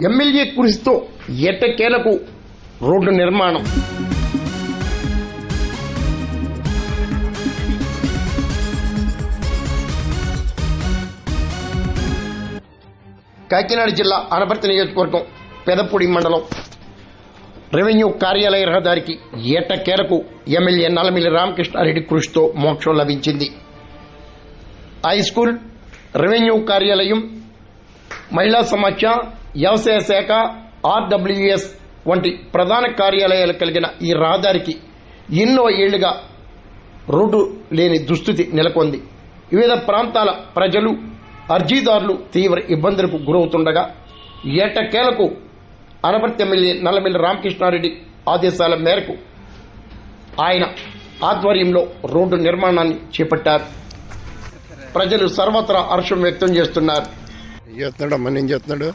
MLA కృషితో ఎట్టకేలకు road నిర్మాణం. కాకినాడ జిల్లా అనపర్తి నియోజకవర్గం పెదపూడి మండలం రెవెన్యూ కార్యాలయ రహదారికి ఎట్టకేలకు ఎమ్మెల్యే నల్లమిల్లి రామకృష్ణారెడ్డి కృషితో మోక్షం లభించింది. హై స్కూల్, రెవెన్యూ కార్యాలయం, మహిళా సమాఖ్య, వ్యవసాయ శాఖ, ఆర్డబ్ల్యూఎస్ వంటి ప్రధాన కార్యాలయాలు కలిగిన ఈ రహదారికి ఎన్నో ఏళ్లుగా రోడ్డు లేని దుస్థితి నెలకొంది. వివిధ ప్రాంతాల ప్రజలు, అర్జీదారులు తీవ్ర ఇబ్బందులకు గురవుతుండగా ఏటకేలకు అనపర్తి ఎమ్మెల్యే నల్లమిల్లి రామకృష్ణారెడ్డి ఆదేశాల మేరకు ఆయన ఆధ్వర్యంలో రోడ్డు నిర్మాణాన్ని చేపట్టారు. ప్రజలు సర్వత్రా హర్షం వ్యక్తం చేస్తున్నారు. చేస్తున్నాడు